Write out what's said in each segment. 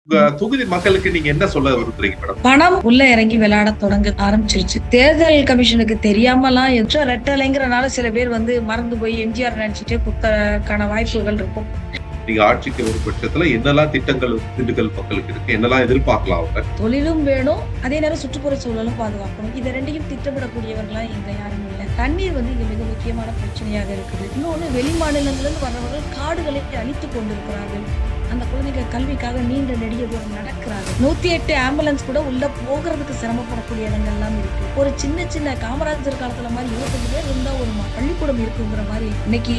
உங்க தொகுதி மக்களுக்கு நீங்க என்ன சொல்ல விரும்புறீங்க மேடம்? பணம் உள்ள இறங்கி விளையாட தொடங்க ஆரம்பிச்சிருச்சு. தேர்தல் கமிஷனுக்கு தெரியாமலாம் ரெட்டலைங்கிறனால சில பேர் மறந்து போய் எம்ஜிஆர் நினைச்சிட்டே குத்தக்கான வாய்ப்புகள் இருக்கும். நீங்க ஆட்சிக்கு வரும் பட்சத்துல என்னெல்லாம் திட்டங்கள் திண்டுக்கல் மக்களுக்கு இருக்கு, என்னெல்லாம் எதிர்பார்க்கலாம் அவங்க? தொழிலும் வேணும், அதே நேரம் சுற்றுப்புற சூழலும் பாதுகாக்கணும். இது ரெண்டையும் திட்டமிடக்கூடியவர்களா இங்க யாரும் இல்லை. தண்ணீர் இங்க மிக முக்கியமான பிரச்சனையாக இருக்குது. இன்னொன்னு, வெளி மாநிலங்களிலிருந்து வர்றவர்கள் காடுகளை அழித்துக் கொண்டிருக்கிறார்கள். அந்த குழந்தைங்க கல்விக்காக நீண்ட நெடிய தூரம் நடக்கிறாங்க. 108 ஆம்புலன்ஸ் கூட உள்ள போகிறதுக்கு சிரமப்படக்கூடிய இடங்கள்லாம் இருக்கு. ஒரு சின்ன சின்ன காமராஜர் காலத்துல மாதிரி 25 பேர் இருந்தா ஒரு பள்ளிக்கூடம் இருக்குங்கிற மாதிரி இன்னைக்கு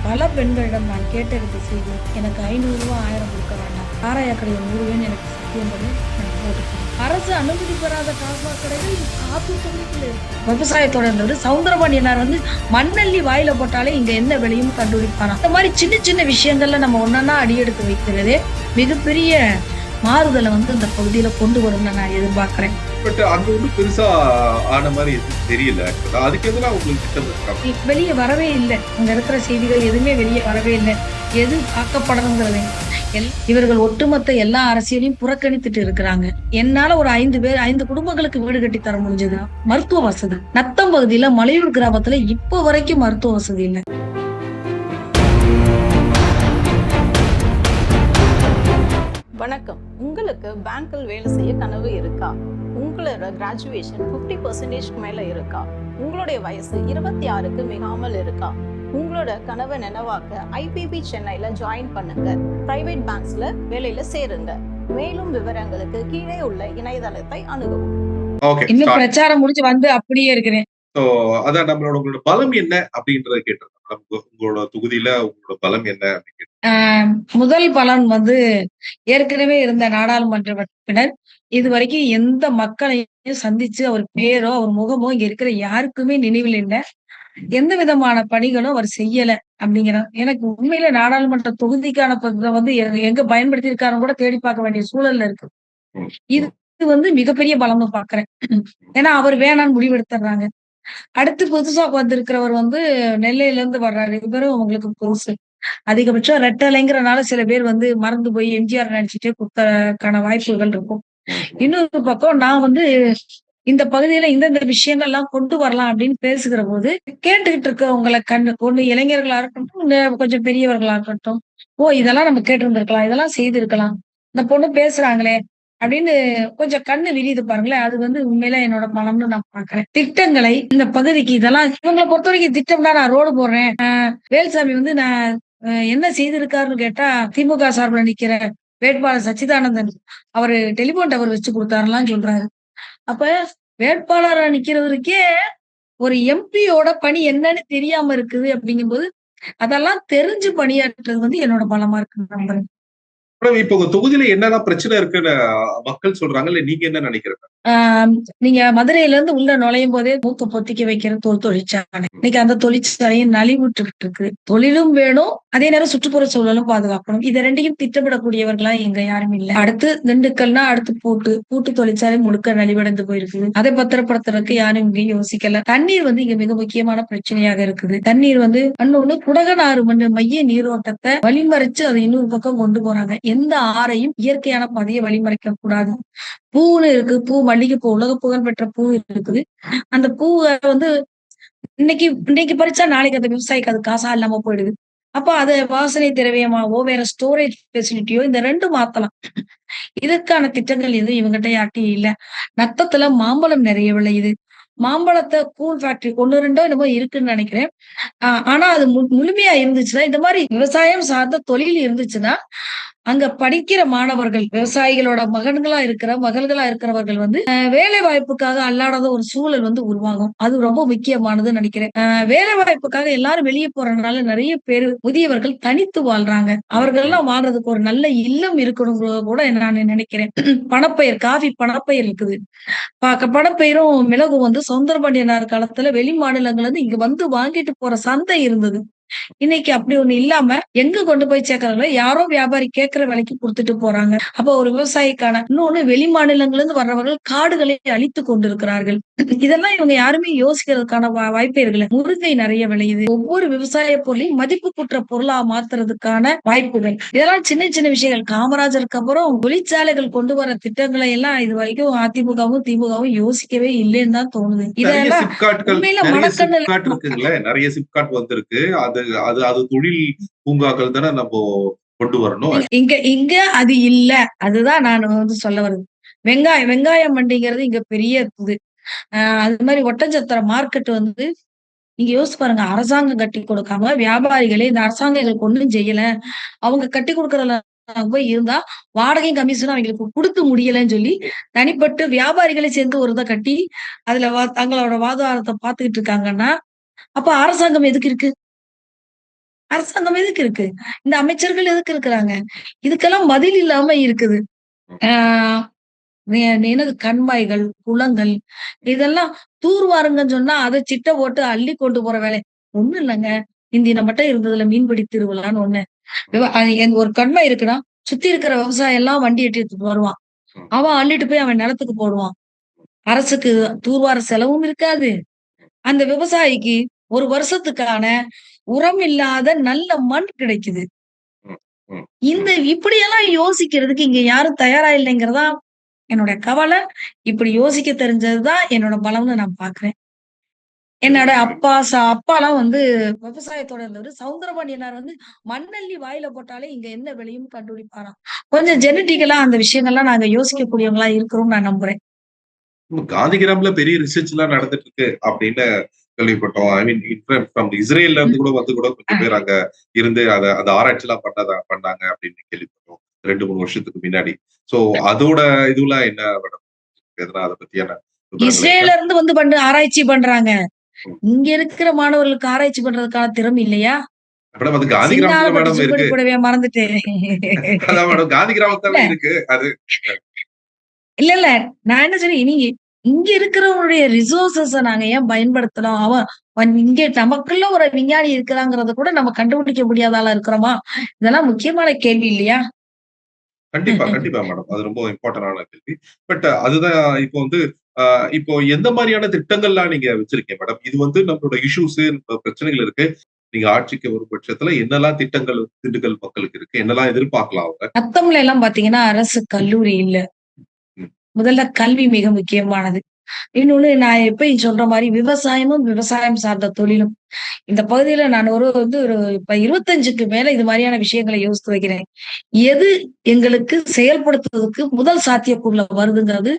பல பெண்களிடம் நான் கேட்டெடுத்த செய்தி, எனக்கு 500 ரூபாய் 1000 கொடுக்க வேண்டாம், ஆராயக்கடை 100 எனக்கு சத்தியம் பண்ணி நான் போட்டுக்கிறேன். அரசு அனுமதி பெறாத டாஸ்மாக் கடைகள் ஆத்தூர் தொகுதிக்குள்ள இருக்கு. விவசாயத்தோட இருந்தவர் சவுந்தரபாண்டியனார் மண்ணள்ளி வாயில போட்டாலே இங்க என்ன விலையும் கண்டுபிடிப்பாராம். இந்த மாதிரி சின்ன சின்ன விஷயங்கள்ல நம்ம ஒன்னா அடியெடுத்து வைக்கிறதே மிகப்பெரிய மாறுதலை இந்த பகுதியில கொண்டு வரும்னு நான் எதிர்பார்க்கிறேன். பட் அங்க ஒன்றும் பெருசா ஆன மாதிரி எதுவும் தெரியல. அதுக்கு எதுனா உங்களுக்கு திட்டம் இருக்கா? வெளியே வரவே இல்லை. அங்க இருக்கிற செய்திகள் எதுவுமே வெளியே வரவே இல்லை. எது பார்க்கப்படணுங்கிறது இவர்கள் ஒட்டுமொத்த எல்லா அரசியலையும் புறக்கணித்துட்டு இருக்கிறாங்க. என்னால ஒரு 5 குடும்பங்களுக்கு வீடு கட்டி தர முடிஞ்சது. மருத்துவ வசதி நத்தம் பகுதியில மலையூர் கிராமத்துல இப்போ வரைக்கும் மருத்துவ வசதி இல்லை. வணக்கம். உங்களுக்கு பேங்கில் வேலை செய்ய கனவு இருக்கா? உங்களோட கிராஜுவேஷன் 50% மேல இருக்கா? உங்களுடைய வயசு 26க்கு மிகாமல் இருக்கா? உங்களோட கனவை நினைவாக்க ஐபிபி சென்னையில ஜாயின் பண்ணுங்க. பிரைவேட் பேங்க்ஸ்ல வேலையில சேருங்க. மேலும் விவரங்களுக்கு கீழே உள்ள இணையதளத்தை அணுகவும். இன்னும் பிரச்சாரம் முடிச்சு அப்படியே இருக்கிறேன். அதான் உங்களோட பலம் என்ன அப்படின்றத கேட்டிருக்கோம். உங்களோட தொகுதியில உங்களோட பலம் என்ன அப்படின்னு. முதல் பலன் ஏற்கனவே இருந்த நாடாளுமன்ற உறுப்பினர் இதுவரைக்கும் எந்த மக்களையும் சந்திச்சு அவர் பேரோ அவர் முகமோ இங்க இருக்கிற யாருக்குமே நினைவில் இல்லை. எந்த விதமான பணிகளும் அவர் செய்யல அப்படிங்கிற எனக்கு உண்மையில நாடாளுமன்ற தொகுதிக்கான எங்க பயன்படுத்தி இருக்காரு கூட தேடி பார்க்க வேண்டிய சூழல்ல இருக்கு. இது மிகப்பெரிய பலம்னு பாக்குறேன். ஏன்னா அவர் வேணான்னு முடிவெடுத்துறாங்க. அடுத்து புதுசா வந்திருக்கிறவர் நெல்லையில இருந்து வர்றாரு. இவரும் அவங்களுக்கு புதுசு. அதிகபட்சம் ரெட்டலைங்கிறனால சில பேர் மறந்து போய் எம்ஜிஆர் நினைச்சிட்டே குத்தக்கான வாய்ப்புகள் இருக்கும். இன்னொரு பக்கம் நான் இந்த பகுதியில இந்தந்த விஷயங்கள் எல்லாம் கொண்டு வரலாம் அப்படின்னு பேசுகிற போது கேட்டுக்கிட்டு இருக்கவங்களை ஒண்ணு இளைஞர்களா இருக்கட்டும், கொஞ்சம் பெரியவர்களா இருக்கட்டும், இதெல்லாம் நம்ம கேட்டு இருந்திருக்கலாம், இதெல்லாம் செய்திருக்கலாம், இந்த பொண்ணு பேசுறாங்களே அப்படின்னு கொஞ்சம் கண்ணு விரியுது பாருங்களேன். அது உண்மையில என்னோட பலம்னு நான் பாக்குறேன். திட்டங்களை இந்த பகுதிக்கு இதெல்லாம் இவங்களை பொறுத்த வரைக்கும் திட்டம்னா நான் ரோடு போடுறேன். வேல்சாமி நான் என்ன செய்திருக்காருன்னு கேட்டா, திமுக சார்பில் நிக்கிற வேட்பாளர் சச்சிதானந்தன் அவரு டெலிபோன் டவர் வச்சு கொடுத்தாருலாம் சொல்றாரு. அப்ப வேட்பாளரா நிக்கிறவருக்கே ஒரு எம்பியோட பணி என்னன்னு தெரியாம இருக்குது. அப்படிங்கும்போது அதெல்லாம் தெரிஞ்சு பணியாற்றுறது என்னோட பலமா இருக்கு நம்புறேன். இப்ப உங்க தொகுதியில என்னெல்லாம் பிரச்சனை இருக்குன்னு மக்கள் சொல்றாங்க, இல்ல நீங்க என்ன நினைக்கிறீங்க? நீங்க மதுரையில இருந்து உள்ள நுழையும் போதே மூக்க பொத்திக்க வைக்கிற தொழிற்சாலை இன்னைக்கு அந்த தொழிற்சாலையும் நலிவுற்றுக்கிட்டு இருக்கு. தொழிலும் வேணும், அதே நேரம் சுற்றுப்புற சூழலும் பாதுகாக்கணும். இது ரெண்டையும் திட்டமிடக்கூடியவர்களா எங்க யாரும் இல்லை. அடுத்து திண்டுக்கல்னா அடுத்து பூட்டு தொழிற்சாலை முழுக்க நலிவடைந்து போயிருக்கு. அதை பத்திரப்படுத்துறதுக்கு யாரும் இங்கேயும் யோசிக்கல. தண்ணீர் இங்க மிக முக்கியமான பிரச்சனையாக இருக்குது. தண்ணீர் இன்னொன்னு குடகனாறு மைய நீரோட்டத்தை வழிமறைச்சு அதை இன்னொரு பக்கம் கொண்டு போறாங்க. எந்த ஆறையும் இயற்கையான பாதையை வழிமறைக்க கூடாது. பூன்னு இருக்கு, பூ மல்லிகை பூ, உலக புகழ் பெற்ற பூ இருக்குது. அந்த பூவை இன்னைக்கு பறிச்சா நாளைக்கு அந்த விவசாயிக்கு அது காசா இல்லாம போயிடுது. அப்ப அது வாசனை திரவியமாவோ வேற ஸ்டோரேஜ் ஃபெசிலிட்டியோ இந்த ரெண்டும் மாத்தலாம். இதற்கான திட்டங்கள் எதுவும் இவங்கிட்ட யார்ட்டையும் இல்ல. நத்தத்துல மாம்பழம் நிறைய விளையுது. மாம்பழத்தை கூல் ஃபேக்டரி 1-2 என்னமோ இருக்குன்னு நினைக்கிறேன். ஆனா அது முழுமையா இருந்துச்சுன்னா, இந்த மாதிரி விவசாயம் சார்ந்த தொழில் இருந்துச்சுன்னா அங்க படிக்கிற மாணவர்கள் விவசாயிகளோட மகள்களா இருக்கிறவர்கள் வேலை வாய்ப்புக்காக அல்லாடாத ஒரு சூழல் உருவாகும். அது ரொம்ப முக்கியமானதுன்னு நினைக்கிறேன். வேலை வாய்ப்புக்காக எல்லாரும் வெளியே போறதுனால நிறைய பேர் முதியவர்கள் தனித்து வாழ்றாங்க. அவர்கள் எல்லாம் வாழ்றதுக்கு ஒரு நல்ல இல்லம் இருக்கணும் கூட நான் நினைக்கிறேன். பணப்பயிர், காஃபி பணப்பயிர் இருக்குது. பணப்பயிரும் மிளகும் சௌந்தரபாண்டியனார் காலத்துல வெளி மாநிலங்கள்ல இருந்து இங்க வாங்கிட்டு போற சந்தை இருந்தது. இன்னைக்கு அப்படி ஒண்ணு இல்லாம எங்க கொண்டு போய் சேர்க்கறாங்களோ யாரோ வியாபாரி கேட்கிற விலைக்கு குடுத்துட்டு போறாங்க. அப்போ ஒரு விவசாயிக்கான இன்னொன்னு வெளி மாநிலங்கள்ல இருந்து வர்றவர்கள் காடுகளை அழித்துக் கொண்டிருக்கிறார்கள். இதெல்லாம் இவங்க யாருமே யோசிக்கிறதுக்கான வாய்ப்பே இருக்குல்ல. முருங்கை நிறைய விளையுது. ஒவ்வொரு விவசாய பொருளையும் மதிப்பு கூட்டுற பொருளா மாத்துறதுக்கான வாய்ப்புகள். இதெல்லாம் சின்ன சின்ன விஷயங்கள். காமராஜருக்கு அப்புறம் தொழிற்சாலைகள் கொண்டு வர திட்டங்களை எல்லாம் இது வரைக்கும் அதிமுகவும், திமுகவும் யோசிக்கவே இல்லைன்னு தான் தோணுது. நெறைய இதெல்லாம் சிப்காட்கள் உண்மையில நெறைய மனக்கண்ணுல சிப்காட் இருக்குங்களே. நெறைய சிப்காட் வந்திருக்கு. அது அது அது தொழில் பூங்காக்கள் தானே நம்போ கொண்டு வரணும். இங்க இங்க அது இல்ல. அதுதான் நான் வந்து சொல்ல வருது. வெங்காயம் மண்டிங்கிறது இங்க பெரிய இது. அது மாரி ஒட்டன்சத்திரம் மார்க்கெட் வந்து நீங்க யோசிச்சு பாருங்க. அரசாங்கம் கட்டி கொடுக்காம வியாபாரிகளே இந்த அரசாங்கம் எங்களுக்கு ஒண்ணும் செய்யல. அவங்க கட்டி குடுக்கறதுல போய் இருந்தா வாடகையும் கமிஷனும் அவங்களுக்கு குடுக்க முடியலன்னு சொல்லி தனிப்பட்டு வியாபாரிகளே சேர்ந்து ஒரு இத கட்டி அதுல தங்களோட வாழ்வாதாரத்த பார்த்துக்கிட்டு இருக்காங்கன்னா, அப்ப அரசாங்கம் எதுக்கு இருக்கு? அரசாங்கம் எதுக்கு இருக்கு? இந்த அமைச்சர்கள் எதுக்கு இருக்கிறாங்க? இதுக்கெல்லாம் பதில் இல்லாம இருக்குது. ஆ என்னது கண்மாய்கள், குளங்கள் இதெல்லாம் தூர்வாருங்கன்னு சொன்னா, அத சிட்ட போட்டு அள்ளி கொண்டு போற வேலை. ஒண்ணும் இல்லங்க. மிந்தி நம்மட்ட இருந்ததுல மீன்பிடி திருவிழான்னு ஒண்ணு. ஒரு கண்மாய் இருக்குன்னா, சுத்தி இருக்கிற விவசாயம் எல்லாம் வண்டி எடுத்துட்டு வருவான். அவன் அள்ளிட்டு போய் அவன் நிலத்துக்கு போடுவான். அரசுக்கு தூர்வார செலவும் இருக்காது. அந்த விவசாயிக்கு ஒரு வருஷத்துக்கான உரம் இல்லாத நல்ல மண் கிடைக்குது. இப்படியெல்லாம் யோசிக்கிறதுக்கு இங்க யாரும் தயாரா இல்லைங்கிறதா என்னோட கவலை. இப்படி யோசிக்க தெரிஞ்சதுதான் என்னோட பலம்னு நான் பார்க்கிறேன். என்னோட அப்பாலாம் வந்து விவசாயத்தோட இருந்தவரு. சௌந்தரபாண்டியனார் வந்து மண்ணள்ளி வாயில போட்டாலே இங்க என்ன விளையும் கண்டுபிடிப்பாராம். கொஞ்சம் ஜெனடிக்கலா அந்த விஷயங்கள்லாம் நாங்க யோசிக்கக்கூடியவங்களா இருக்கிறோம்னு நான் நம்புறேன். காந்திகிராம்ல பெரிய ரிசர்ச் எல்லாம் நடந்துட்டு இருக்கு அப்படின்னு கேள்விப்பட்டோம். ஐ மீன் ஃப்ரம் இஸ்ரேல்ல இருந்து கூட வந்து கூட கொஞ்சம் பேர் அங்க இருந்து அந்த ஆராய்ச்சி எல்லாம் பண்ணாங்க அப்படின்னு கேள்விப்பட்டோம் 2-3 வருஷத்துக்கு முன்னாடி. சோ அதோட இதுலாம் என்ன மேடம்? எதனா அதை பத்தியான இஸ்ரேல்ல இருந்து வந்து ஆராய்ச்சி பண்றாங்க. இங்க இருக்கிற மாணவர்களுக்கு ஆராய்ச்சி பண்றதுக்கான திறமை இல்லையா? மேடம் அது காந்தி கிராமத்துல மேடம் இருக்கு. மறந்துட்டேன். அதான் மேடம் காந்தி கிராமத்துல இருக்கு அது. இல்ல. நான் என்ன சொல்றேன், நீங்க இங்க இருக்கிறவங்களுடைய ரிசோர்ஸஸ நாங்க ஏன் பயன்படுத்தணும்? இங்க நமக்குள்ள ஒரு விஞ்ஞானி இருக்கிறாங்கிறத கூட நம்ம கண்டுபிடிக்க முடியாத ஆளா இருக்கிறோமா? இதெல்லாம் முக்கியமான கேள்வி இல்லையா? கண்டிப்பா மேடம். அது ரொம்ப இம்பார்ட்டன்டான கேள்வி. பட் அதுதான் இப்போ வந்து இப்போ எந்த மாதிரியான திட்டங்கள்லாம் நீங்க வச்சிருக்கீங்க மேடம்? இது வந்து நம்மளோட இஷ்யூஸ், பிரச்சனைகள் இருக்கு. நீங்க ஆட்சிக்கு வரும் பட்சத்துல என்னெல்லாம் திண்டுக்கல் மக்களுக்கு இருக்கு? என்னெல்லாம் எதிர்பார்க்கலாம் அவங்க? நத்தம்ல எல்லாம் பாத்தீங்கன்னா அரசு கல்லூரி இல்ல. முதல்ல கல்வி மிக முக்கியமானது. இன்னொன்னு நான் எப்பயும் சொல்ற மாரி விவசாயமும், விவசாயம் சார்ந்த தொழிலும். இந்த பகுதியில நான் இப்ப 25க்கு மேல இது மாரியான விஷயங்களை யோசித்து வைக்கிறேன். எது எங்களுக்கு செயல்படுத்துவதற்கு முதல் சாத்தியக்கூறுல வருதுங்கிறது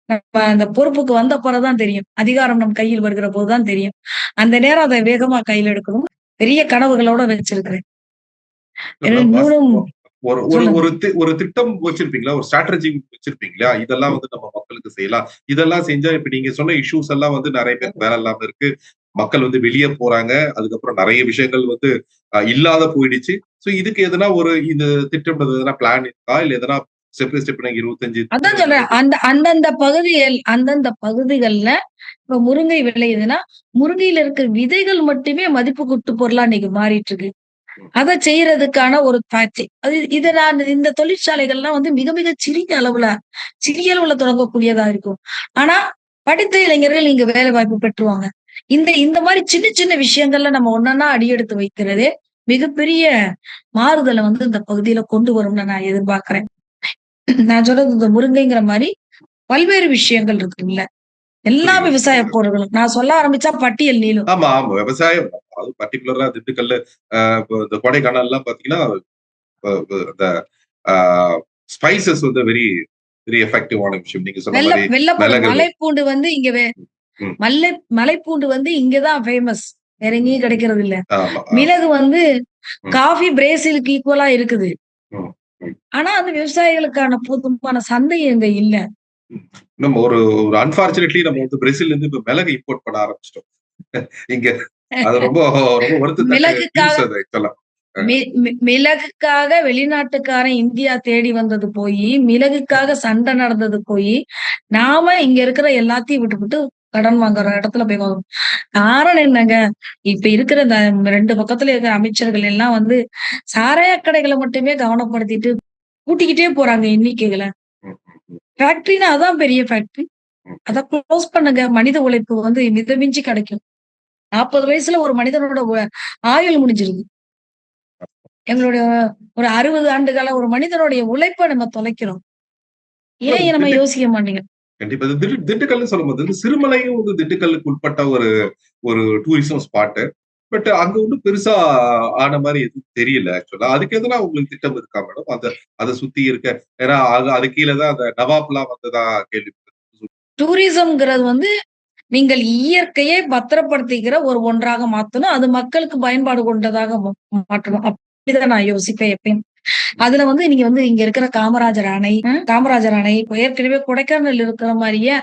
நம்ம அந்த பொறுப்புக்கு வந்த பிறகுதான் தெரியும். அதிகாரம் நம் கையில் வருகிற போதுதான் தெரியும். அந்த நேரம் அதை வேகமா கையில எடுக்கணும். பெரிய கனவுகளோட வச்சிருக்கிறேன். ஒரு திட்டம் வச்சிருப்பீங்களா? ஒரு ஸ்ட்ராட்டஜி வச்சிருப்பீங்களா? இதெல்லாம் வந்து நம்ம மக்களுக்கு செய்யலாம். இதெல்லாம் செஞ்சா இப்ப நீங்க சொன்ன இஷ்யூஸ் எல்லாம் வந்து நிறைய பேருக்கு வேலை இல்லாம இருக்கு. மக்கள் வந்து வெளியே போறாங்க. அதுக்கப்புறம் நிறைய விஷயங்கள் வந்து இல்லாத போயிடுச்சு. சோ இதுக்கு எதனா இந்த திட்டம் எதனா பிளான் இருக்கா? இல்ல எதனா ஸ்டெப் 25 அதான் சொல்றேன். அந்தந்த பகுதிகள்ல இப்ப முருங்கை விளையுதுன்னா, முருங்கையில இருக்கிற விதைகள் மட்டுமே மதிப்பு கூட்டு பொருளா இன்னைக்கு மாறிட்டு இருக்கு. அத செய்யறதுக்கான ஒரு காட்சி. நான் இந்த தொழிற்சாலைகள்லாம் வந்து மிக மிக சிறிய அளவுல தொடங்கக்கூடியதா இருக்கும். ஆனா படித்த இளைஞர்கள் இங்க வேலை வாய்ப்பு பெற்றுவாங்க. இந்த மாதிரி சின்ன சின்ன விஷயங்கள்ல நம்ம ஒன்னொன்னா அடியெடுத்து வைக்கிறதே மிகப்பெரிய மாறுதலை வந்து இந்த பகுதியில கொண்டு வரும்னு நான் எதிர்பார்க்கிறேன். நான் சொல்றது இந்த முருங்கைங்கிற மாதிரி பல்வேறு விஷயங்கள் இருக்குல்ல. எல்லா விவசாய பொருட்களும் நான் சொல்ல ஆரம்பிச்சா பட்டியல் நீளும். ஆமா விவசாயம் அது பர்டிகுலரா திண்டுக்கல்ல இந்த கொடைக்கானல் எல்லாம் பாத்தீங்கன்னா இந்த ஸ்பைசஸ் வந்து வெரி வெரி எஃபெக்டிவான விஷயம். நீங்க சொன்ன மாதிரி மலைப்பூண்டு வந்து இங்க மலைப்பூண்டு வந்து இங்கதான் ஃபேமஸ். வேற எங்கேயும் கிடைக்கிறது இல்ல. மிளகு வந்து காஃபி பிரேசிலுக்கு ஈக்குவலா இருக்குது. ஆனா அந்த விவசாயிகளுக்கான போதுமான சந்தை இங்க இல்ல. நம்ம ஒரு அன்பார்ச்சுனேட்லி நம்ம வந்து பிரேசில்ல இருந்து இப்ப மிளகு இம்போர்ட் பண்ண ஆரம்பிச்சிட்டோம். இங்க அது ரொம்ப ரொம்ப வருத்தம். மிளகுக்காக வெளிநாட்டுக்காரன் இந்தியா தேடி வந்தது போய், மிளகுக்காக சண்டை நடந்தது போய், நாம இங்க இருக்கிற எல்லாத்தையும் விட்டுவிட்டு கடன் வாங்குற இடத்துல போய் வாங்குறோம். காரணம் என்னங்க? இப்ப இருக்கிற இந்த 2 பக்கத்துல இருக்கிற அமைச்சர்கள் எல்லாம் வந்து சாராய கடைகள மட்டுமே கவனப்படுத்திட்டு கூட்டிக்கிட்டே போறாங்க எண்ணிக்கைகள. ம், ம், ஃபேக்டரின்னா அதான் பெரிய ஃபேக்டரி. ம். அத குளோஸ் பண்ணுங்க. மனித உழைப்பு வந்து மிதமிஞ்சி கிடைக்கும். 40 வயசுல ஒரு மனிதனோட ஆயுள் முடிஞ்சிருது. எங்களுடைய ஒரு 60 ஆண்டு கால ஒரு மனிதனுடைய உழைப்ப நம்ம தொலைக்கிறோம். ஏன் நம்ம திண்டுக் யோசிக்க மாட்டேங்கிறோம்? கண்டிப்பா. இது திண்டுக்கல்னு சொல்லும்போது வந்து சிறுமலையும் வந்து திண்டுக்கல்லுக்கு உட்பட்ட ஒரு ஒரு டூரிசம் ஸ்பாட்டு. பட் அங்க ஒண்ணும் பெருசா ஆன மாரி எதுவும் தெரியல ஆக்சுவலா. அதுக்கு எதனா உங்களுக்கு திட்டம் இருக்கா மேடம்? அத சுத்தி இருக்க ஏன்னா அது கீழ தான் அந்த நவாப்லாம் வந்ததா கேள்விப்பட்டேன். டூரிசம்ங்கிறது வந்து நீங்கள் இயற்கையை பத்திரப்படுத்திக்கிற ஒரு ஒன்றாக மாத்தணும். அது மக்களுக்கு பயன்பாடு கொண்டதாக மாற்றணும். அப்படிதான் நான் யோசிப்பேன் எப்பயும். அதுல வந்து நீங்க வந்து இங்க இருக்கிற காமராஜர் அணை இப்ப ஏற்கனவே கொடைக்கானல் இருக்கிற மாரியே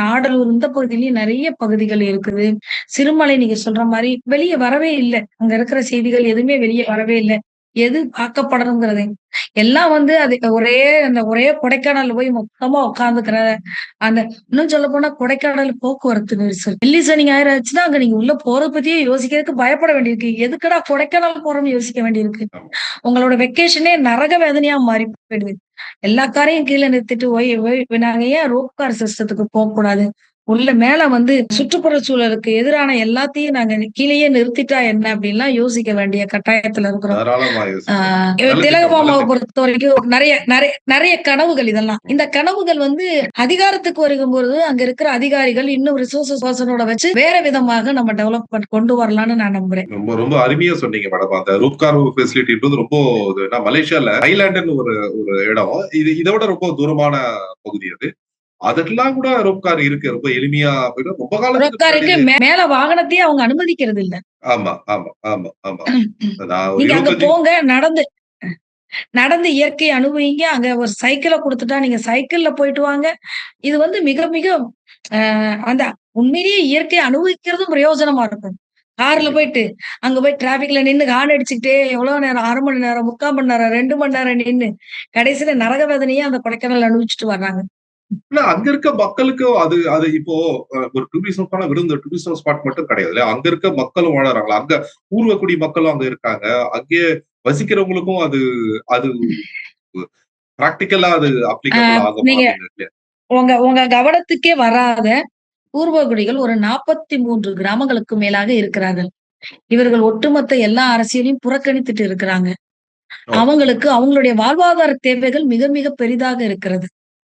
ஆடலூர் இந்த பகுதியிலயும் நெறைய பகுதிகள் இருக்குது. சிறுமலை நீங்க சொல்ற மாரி வெளிய வரவே இல்ல. அங்க இருக்கிற செய்திகள் எதுவுமே வெளிய வரவே இல்ல. எது ஆக்கப்படணுங்கிறது. எல்லாம் வந்து அது ஒரே கொடைக்கானல்ல போய் மொத்தமா உட்கார்ந்துக்கிற அந்த இன்னும் சொல்லப்போனா கொடைக்கானல் போக்குவரத்து நெரிசல். வெள்ளி, சனி, ஞாயிறு ஆச்சுன்னா, அங்க நீங்க உள்ள போறத பத்தியே யோசிக்கிறதுக்கு பயப்பட வேண்டியிருக்கு. எதுக்குடா கொடைக்கானல் போறோம்னு யோசிக்க வேண்டியிருக்கு. ஆமா. உங்களோட வெக்கேஷனே நரக வேதனையா மாறி போயிடுது. எல்லா காரையும் கீழ நிறுத்திட்டு ஒய் ஒய் நாங்க ஏன் ரோப் கார் சிஸ்டத்துக்கு போக்கூடாது? உள்ள மேல வந்து சுற்றுப்புற சூழலுக்கு எதிரான எல்லாத்தையும் நாங்க கீழயே நிறுத்திட்டா என்ன? அப்படின்லாம் யோசிக்க வேண்டிய கட்டாயத்துல இருக்கிறோம். தாராளமா ஆ யோசிக்கலாம். நல்ல திட்டம், நல்ல திலகமாமாவ திட்டம். பொறுத்தவரைக்கும் நெறைய நெறைய நெறைய கனவுகள் இதெல்லாம். ம். இந்த கனவுகள் வந்து அதிகாரத்துக்கு வருகும்பொழுது, அங்க இருக்கிற அதிகாரிகள் இன்னும் ரிசோர்ஸஸ் பெர்சனோட வச்சு வேற விதமாக நம்ம டெவலப்மென்ட் கொண்டு வரலாம்னு நான் நம்புறேன். ரொம்ப ரொம்ப அருமையா சொன்னீங்க மேடம். அந்த ரூப்கார் ஃபெசிலிட்டின்றது ரொம்ப இது மலேசியால ஐலேண்டுன்னு ஒரு ஒரு இடம். இத விட ரொம்ப தூரமான பகுதி அது. அதெல்லாம் கூட ரோப்கார் இருக்கு. ரொம்ப எளிமையா போயிடும். ரொம்ப காலத்துக்கு முன்னாடி ரோப்காருக்கு மேல வாகனத்தையே அவங்க அனுமதிக்கிறது இல்ல. ஆமா, ஆமா, ஆமா, ஆமா. நான் ஒரு நீங்க அங்க 25 போங்க நடந்து நடந்து இயற்கைய அனுபவிங்க. அங்க ஒரு சைக்கிள குடுத்துட்டா நீங்க சைக்கிள்ல போயிட்டு வாங்க. இது வந்து மிக மிக அந்த உண்மையிலேயே இயற்கைய அனுபவிக்கிறதும் பிரயோஜனமா இருக்கும். கார்ல கண்டிப்பா. போயிட்டு, அங்க போய் டிராபிக்ல நின்னு ஹார்ன் அடிச்சுக்கிட்டே எவ்வளோ நேரம் 1/2 மணி நேரம், 3/4 மணி நேரம், 2 மணி நேரம் நின்னு, கடைசியில நரக வேதனையே அந்த கொடைக்கானல் அனுபவிச்சுட்டு வர்றாங்க. இல்ல அங்க இருக்க மக்களுக்கும் அது அது இப்போ ஒரு டூரிசம்க்கான வெறும் இந்த டூரிசம் ஸ்பாட் மட்டும் கிடையாது இல்லையா? அங்க இருக்க மக்களும் வாழறாங்களா? அங்க பூர்வக்குடி மக்களும் அங்க இருக்காங்க. அங்கேயே வசிக்கிறவங்களுக்கும் அது அது பிராக்டிகலா அது ஆ அப்ளிகபிள் ஆகுமா நீங்க அப்படின்னு இல்லையா? உங்க உங்க கவனத்துக்கே வராத பூர்வகுடிகள் ஒரு 43 கிராமங்களுக்கு மேலாக இருக்கிறார்கள். இவர்கள் ஒட்டுமொத்த எல்லா அரசியலையும் புறக்கணித்துட்டு இருக்கிறாங்க. ஓ! அவங்களுக்கு அவங்களுடைய வாழ்வாதார தேவைகள் மிக மிக பெரிதாக இருக்கிறது.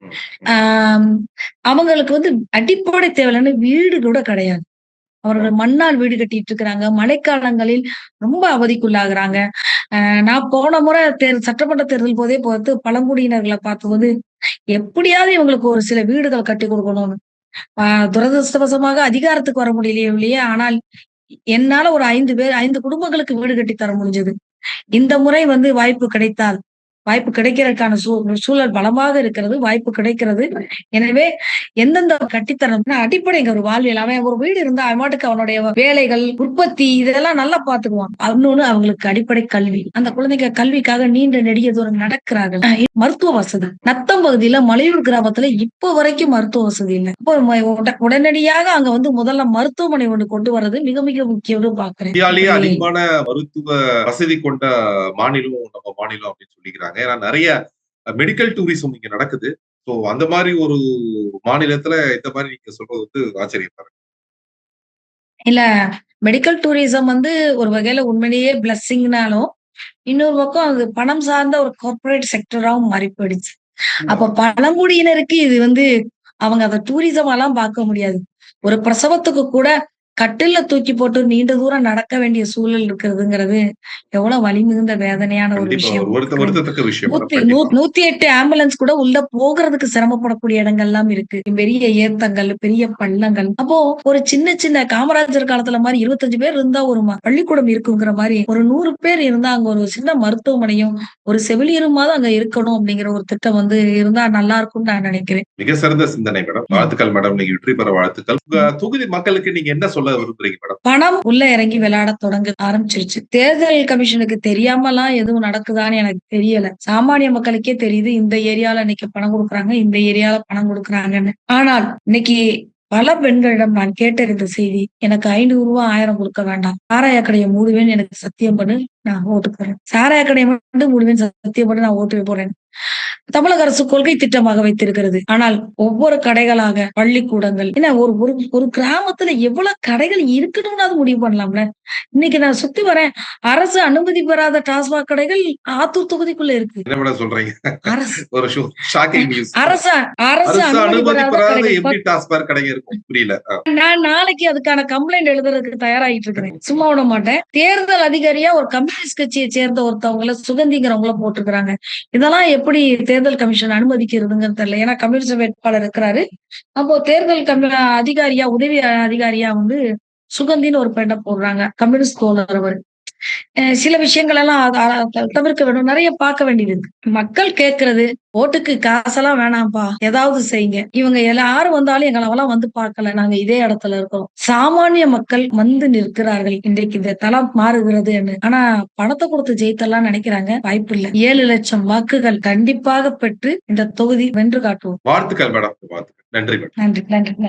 ம், ம். ஆம், அவங்களுக்கு வந்து அடிப்படை தேவையான வீடு கூட கிடையாது. ஓ! அவர்கள் மண்ணால் வீடு கட்டிட்டு இருக்கிறாங்க. மழைக்காலங்களில் ரொம்ப அவதிக்குள்ளாகுறாங்க. நான் போன முறை சட்டமன்ற தேர்தல் போதே பார்த்து பழங்குடியினர்கள பார்த்தபோது, எப்படியாவது இவங்களுக்கு ஒரு சில வீடுகள் கட்டிக் குடுக்கணும்னு. ஆ துரதிர்ஷ்டவசமாக அதிகாரத்துக்கு வர முடியலையே ஒழிய, ஆனால் என்னால ஒரு 5 குடும்பங்களுக்கு வீடு கட்டி தர முடிஞ்சது. இந்த முறை வந்து வாய்ப்பு கிடைக்கிறதுக்கான சூழல் பலமாக இருக்கிறது. வாய்ப்பு கிடைக்கிறது. எனவே எந்தெந்த கட்டித்தரம்னா அடிப்படைங்க ஒரு வாழ்வியல். அவன் ஒரு வீடு இருந்தா அவன் பாட்டுக்கு அவனுடைய வேலைகள், உற்பத்தி இதெல்லாம் நல்லா பார்த்துக்குவான். இன்னொன்னு அவங்களுக்கு அடிப்படை கல்வி. அந்த குழந்தைங்க கல்விக்காக நீண்ட நெடிய தூரம் நடக்கிறார்கள். மருத்துவ வசதி. நத்தம் பகுதியில மலையூர் கிராமத்துல இப்ப வரைக்கும் மருத்துவ வசதி இல்ல. அப்போ உடனடியாக அங்க வந்து முதல்ல மருத்துவமனை ஒண்ணு கொண்டு வர்றது மிக மிக முக்கியம்னு பார்க்கிறேன். இந்தியாலேயே இப்படி அதிகமான மருத்துவ வசதி கொண்ட மாநிலம் நம்ம மாநிலம் அப்படின்னு சொல்லிக்கிறாங்க. ஏன்னா நெறைய மெடிக்கல் டூரிசம் இங்க நடக்குது. சோ அந்த மாரி ஒரு மாநிலத்துல இந்த மாரி நீங்க சொல்றது வந்து ஆச்சரியப்படுறேன். இல்ல மெடிக்கல் டூரிசம் வந்து ஒரு வகையில உண்மையிலேயே பிளஸ்ஸிங்னாலும், இன்னொரு பக்கம் அது பணம் சார்ந்த ஒரு கார்ப்பரேட் செக்டராவும் மாறி போயிடுச்சு. ஆமா. அப்ப பழங்குடியினருக்கு இது வந்து அவங்க அத டூரிசமாலாம் பார்க்க முடியாது. ஒரு பிரசவத்துக்கு கூட கட்டில்ல தூக்கி போட்டு நீண்ட தூரம் நடக்க வேண்டிய சூழல் இருக்கிறதுங்கிறது, எவ்வளவு வலி மிகுந்த வேதனையான ஒரு கண்டிப்பா. விஷயம். ஒரு வருத்தத்தக்க விஷயம் மேடம். கண்டிப்பா. 108 ஆம்புலன்ஸ் கூட உள்ள போகுறதுக்கு சிரமப்படக்கூடிய இடங்கள்லாம் இருக்கு. பெரிய ஏத்தங்கள், பெரிய பள்ளங்கள். அப்போ ஒரு சின்ன சின்ன காமராஜர் காலத்துல மாரி 25 பேர் இருந்தா ஒரு பள்ளிக்கூடம் இருக்குங்கிற மாரி, ஒரு 100 பேர் இருந்தா அங்க ஒரு சின்ன மருத்துவமனையும், ஒரு செவிலியருமாவது அங்க இருக்கணும் அப்படிங்கிற ஒரு திட்டம் வந்து இருந்தா நல்லா இருக்கும்னு நான் நினைக்கிறேன். மிக சிறந்த சிந்தனை மேடம். ம். வாழ்த்துக்கள் மேடம். நீங்க வெற்றி பெற வாழ்த்துக்கள். உங்க தொகுதி மக்களுக்கு நீங்க என்ன சொல்ல விரும்புறீங்க மேடம்? பணம் உள்ள இறங்கி விளையாடத் தொடங்க ஆரம்பிச்சிருச்சு. தேர்தல் கமிஷனுக்கு தெரியாமலாம் எதுவும் நடக்குதான்னு எனக்கு தெரியல. சாமானிய மக்களுக்கே தெரியுது இந்த ஏரியால இன்னைக்கு பணம் குடுக்குறாங்க, இந்த ஏரியால பணம் குடுக்குறாங்கன்னு. ஆனால் இன்னைக்கு பல பெண்களிடம் நான் கேட்டறிந்த செய்தி, எனக்கு ரூ. 500 1000 கொடுக்க வேண்டாம். சாராய கடைய மூடுவேன் எனக்கு சத்தியம் பண்ணு. நான் ஓட்டு போடுறேன். சாராய கடைய மட்டும் மூடுவேன் சத்தியம் பண்ணு. நான் ஓட்டு போடுறேன். தமிழக அரசு கொள்கை திட்டமாக வைத்திருக்கிறது. ஆனால் ஒவ்வொரு கடைகளாக பள்ளிக்கூடங்கள் என்ன ஒரு ஒரு ஒரு கிராமத்துல எவ்வளவு கடைகள் இருக்கணும்னு அது முடிவு பண்ணலாம்ல. இன்னைக்கு நான் சுத்தி வரேன். அரசு அனுமதி பெறாத டாஸ்மாக் கடைகள் ஆத்தூர் தொகுதிக்குள்ள இருக்கு. என்ன மேடம் சொல்றீங்க? அரசு ஒரு ஷாக்கிங் நியூஸ். அரசு அரசு அனுமதி பெறாத பெறாத கடைகள். எப்படி டாஸ்மாக் கடைங்க இருக்கும்? புரியல. நான் நாளைக்கு அதுக்கான கம்ப்ளைண்ட் எழுதுறதுக்கு தயாராகிட்டு இருக்கிறேன். சும்மா விட மாட்டேன். தேர்தல் அதிகாரியா ஒரு கம்யூனிஸ்ட் கட்சியை சேர்ந்த ஒருத்தவங்கள சுகந்திங்கிறவங்கள போட்டிருக்கிறாங்க. இதெல்லாம் எப்படி தேர்தல் கமிஷன் அனுமதிக்கிறதுங்கன்னு தெரியல. ஏன்னா கம்யூனிஸ்ட் வேட்பாளர் இருக்கிறாரு. அப்போ தேர்தல் அதிகாரியா உதவி அதிகாரியா வந்து சுகந்தின்னு ஒரு பெண்ணை போடுறாங்க. கம்யூனிஸ்ட் தோழர் அவர். சில விஷயங்கள் எல்லாம் தவிர்க்க வேண்டும். நிறைய பார்க்க வேண்டியது இருக்கு. மக்கள் கேட்கறது ஓட்டுக்கு காசெல்லாம் வேணாம்ப்பா, ஏதாவது செய்யுங்க. இவங்க எல்லாரும் வந்தாலும் எங்களெல்லாம் வந்து பார்க்கல. நாங்க இதே இடத்துல இருக்கோம். சாமானிய மக்கள் வந்து நிற்கிறார்கள். இன்றைக்கு இந்த தளம் மாறுகிறது. ஆனா பணத்தை கொடுத்து ஜெயித்தெல்லாம் நினைக்கிறாங்க. வாய்ப்பு இல்லை. 7 லட்சம் வாக்குகள் கண்டிப்பாக பெற்று இந்த தொகுதி வென்று காட்டுவோம். வாழ்த்துக்கள் மேடம். வாழ்த்துக்கள். நன்றி மேடம். நன்றி நன்றி நன்றி.